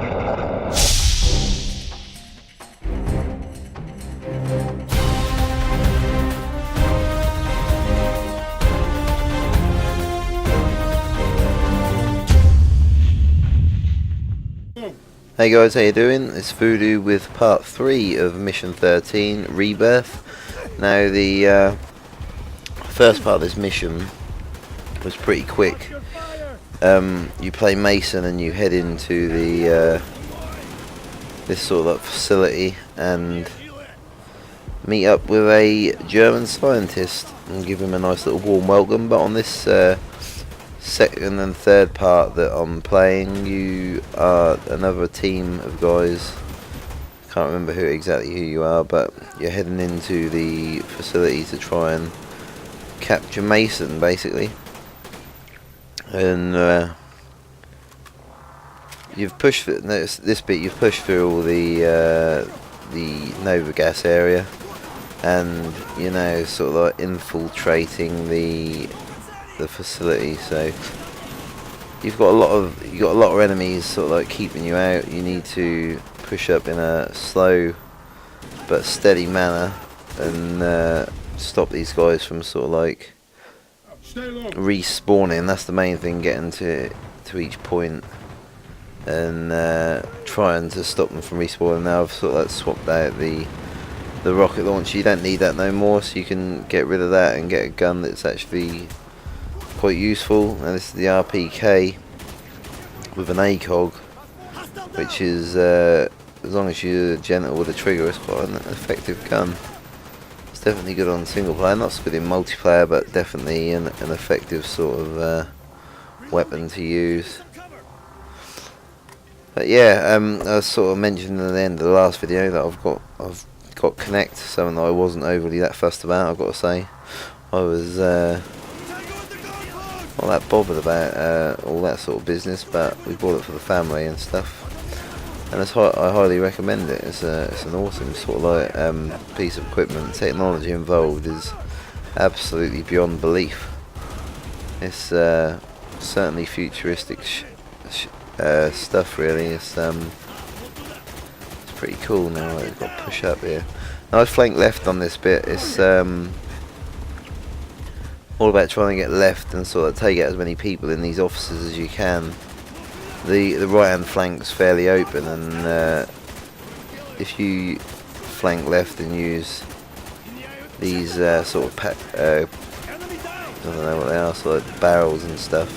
Hey guys, how you doing? It's Voodoo with part 3 of Mission 13, Rebirth. Now the first part of this mission was pretty quick. You play Mason and you head into the this sort of facility and meet up with a German scientist and give him a nice little warm welcome. But on this second and third part that I'm playing, you are another team of guys. Can't remember exactly who you are, but you're heading into the facility to try and capture Mason, basically. And you've pushed. Notice this bit. You've pushed through all the Nova gas area, and you're now sort of like infiltrating the facility. So you've got a lot of enemies sort of like keeping you out. You need to push up in a slow but steady manner and stop these guys from sort of like respawning. That's the main thing, getting to each point and trying to stop them from respawning. Now I've sort of like swapped out the rocket launcher. You don't need that no more, so you can get rid of that and get a gun that's actually quite useful. And this is the RPK with an ACOG, which is as long as you're gentle with the trigger, it's quite an effective gun. It's definitely good on single player, not so good in multiplayer, but definitely an effective sort of weapon to use. But yeah, I sort of mentioned at the end of the last video that I've got Connect, something that I wasn't overly that fussed about. I've got to say, I was not that bothered about all that sort of business, but we bought it for the family and stuff, and I highly recommend it. It's an awesome sort of like piece of equipment. Technology involved is absolutely beyond belief. It's certainly futuristic stuff, really. It's pretty cool. Now we've got push up here. Now I flank left on this bit. It's all about trying to get left and sort of take out as many people in these offices as you can. The right hand flank's fairly open, and if you flank left and use these sort of I don't know what they are, sort of barrels and stuff,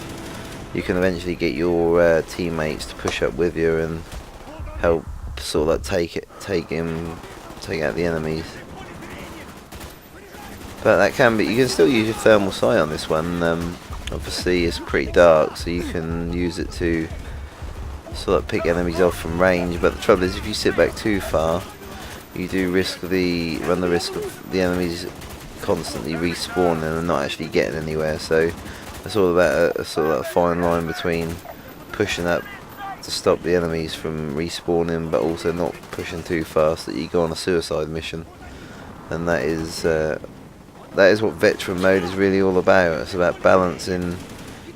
you can eventually get your teammates to push up with you and help sort of like take out the enemies. But that can be, you can still use your thermal sight on this one. Obviously it's pretty dark, so you can use it to sort of pick enemies off from range. But the trouble is, if you sit back too far, you do run the risk of the enemies constantly respawning and not actually getting anywhere. So it's all about a sort of like a fine line between pushing up to stop the enemies from respawning, but also not pushing too fast that you go on a suicide mission. And that is what veteran mode is really all about. It's about balancing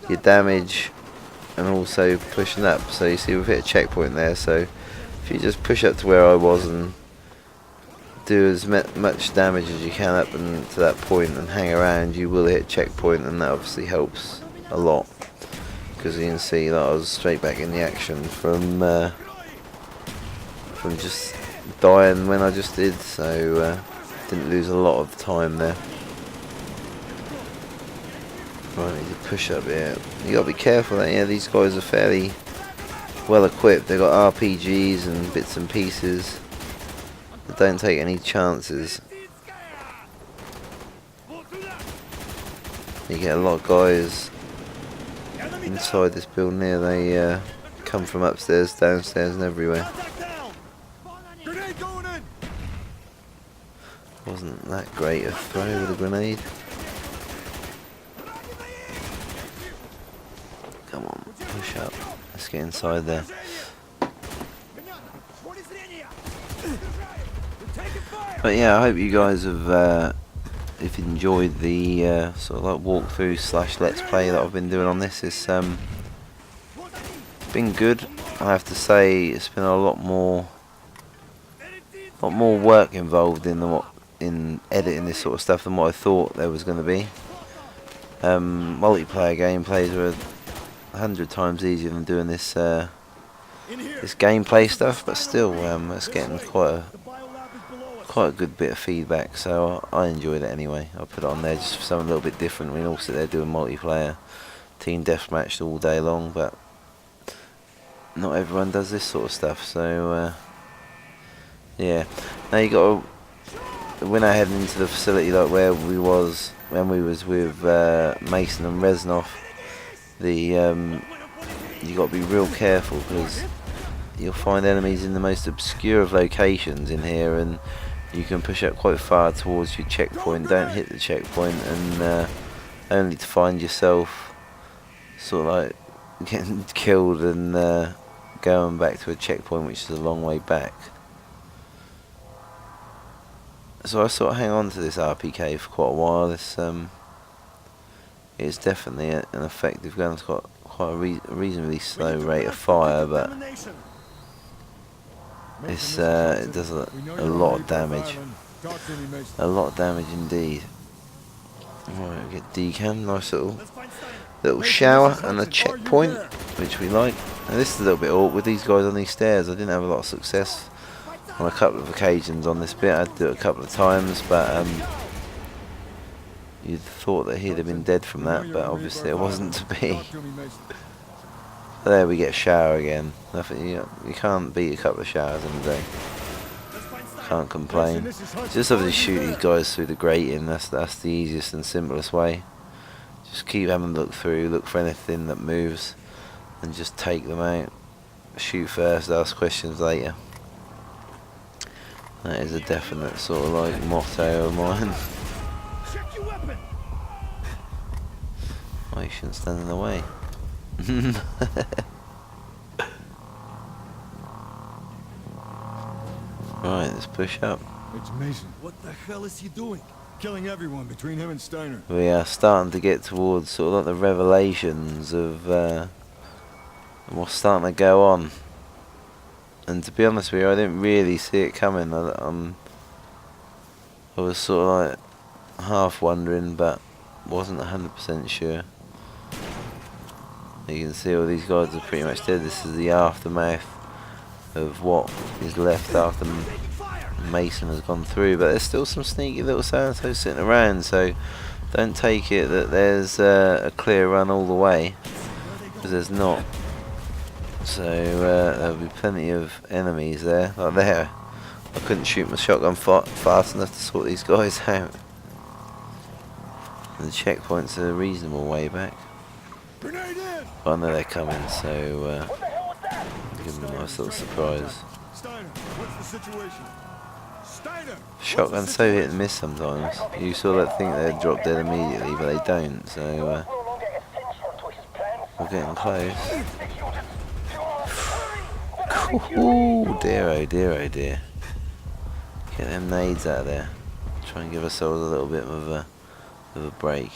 your damage and also pushing up. So you see we've hit a checkpoint there, so if you just push up to where I was and do as much damage as you can up and to that point and hang around, you will hit checkpoint, and that obviously helps a lot, because you can see that I was straight back in the action from just dying when I just did, so didn't lose a lot of time there. Right, need to push up here. You gotta be careful that, yeah, these guys are fairly well equipped. They've got RPGs and bits and pieces. They don't take any chances. You get a lot of guys inside this building here. They come from upstairs, downstairs and everywhere. Wasn't that great a throw with a grenade. Come on, push up. Let's get inside there. But yeah, I hope you guys have if you enjoyed the sort of like walkthrough / let's play that I've been doing on this. It's been good. I have to say it's been a lot more work involved in editing this sort of stuff than what I thought there was going to be. Multiplayer gameplays are 100 times easier than doing this this gameplay stuff, but still it's getting quite a good bit of feedback, so I enjoyed it anyway. I put it on there just for something a little bit different. We all sit there doing multiplayer team deathmatch all day long, but not everyone does this sort of stuff, so yeah. Now you got to, when I head into the facility like where we was when we was with Mason and Reznov, you got to be real careful because you'll find enemies in the most obscure of locations in here, and you can push up quite far towards your checkpoint, don't hit the checkpoint, and only to find yourself sort of like getting killed and going back to a checkpoint which is a long way back. So I sort of hang on to this RPK for quite a while. This it's definitely an effective gun. It's got quite a reasonably slow rate of fire, but it's it does a lot of damage. A lot of damage indeed. Right, we get decam, nice little shower and a checkpoint, which we like. And this is a little bit awkward, these guys on these stairs. I didn't have a lot of success on a couple of occasions on this bit. I had to do it a couple of times, but you'd thought that he'd have been dead from that, but obviously it wasn't to be. There we get a shower again. Nothing, you can't beat a couple of showers in a day. Can't complain. Just obviously shoot these guys through the grating. That's the easiest and simplest way. Just keep having a look through, look for anything that moves, and just take them out. Shoot first, ask questions later. That is a definite sort of like motto of mine. Oh, you shouldn't stand in the way. Right, let's push up. It's Mason. What the hell is he doing? Killing everyone between him and Steiner. We are starting to get towards sort of like the revelations of what's starting to go on. And to be honest with you, I didn't really see it coming. I was sort of like half wondering, but wasn't 100% sure. You can see all these guys are pretty much dead. This is the aftermath of what is left after Mason has gone through, but there's still some sneaky little so-and-so sitting around, so don't take it that there's a clear run all the way, because there's not. So there'll be plenty of enemies there. Like there, I couldn't shoot my shotgun fast enough to sort these guys out. And the checkpoint's a reasonable way back. But I know they're coming, so give them a nice little surprise. Steiner, what's the situation? Steiner, Shotgun's so hit and miss sometimes. You sort of think they'd drop dead immediately, but they don't, so we're getting close. Oh dear, oh dear, oh dear. Get them nades out of there. Try and give ourselves a little bit of a break.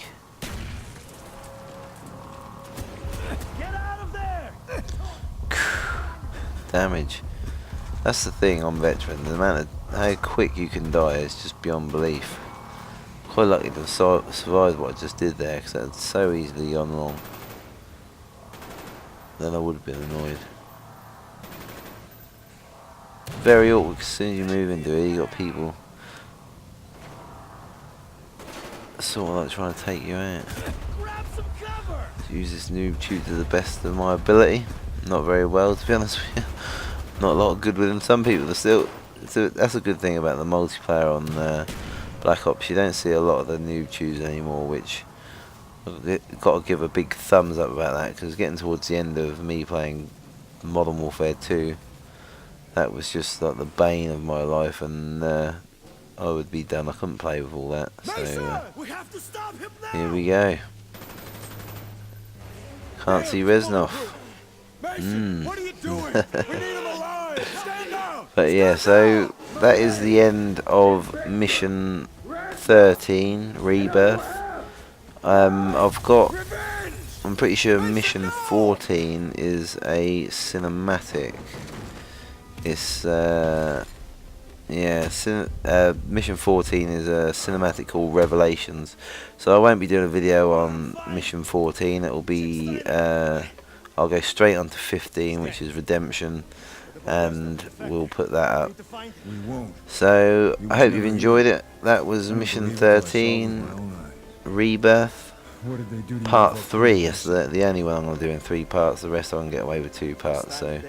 get out of there! Damage. That's the thing on veteran. The amount of how quick you can die is just beyond belief. Quite lucky to have survived what I just did there, because that had so easily gone wrong. Then I would have been annoyed. Very awkward, as soon as you move into it, you got people sort of like trying to take you out. Grab some cover! Use this noob tube to the best of my ability. Not very well, to be honest with you. Not a lot good with them. Some people are still. That's a good thing about the multiplayer on Black Ops. You don't see a lot of the noob tubes anymore, which I've got to give a big thumbs up about that, because getting towards the end of me playing Modern Warfare 2, that was just like the bane of my life, and I would be done. I couldn't play with all that. So we have to stop him now. here we go. Can't see Reznov. Mason, what are you doing? We need him alive. Stand down. But yeah, so that is the end of mission 13, Rebirth. I've got I'm pretty sure Mission 14 is a cinematic. It's Mission 14 is a cinematic called Revelations. So I won't be doing a video on Mission 14. It will be I'll go straight on to 15, which is Redemption, and we'll put that up. So I hope you've enjoyed it. That was Mission 13, Rebirth, Part 3. It's the only one I'm going to do in 3 parts. The rest I can get away with 2 parts. So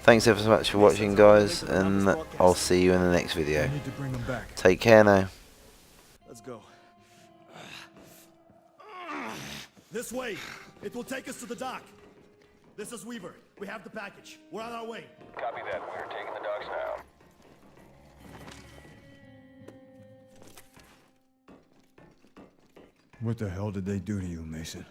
thanks ever so much for watching, guys, and I'll see you in the next video. Take care now. Let's go. This way. It will take us to the dock. This is Weaver. We have the package. We're on our way. Copy that. We're taking the docks now. What the hell did they do to you, Mason?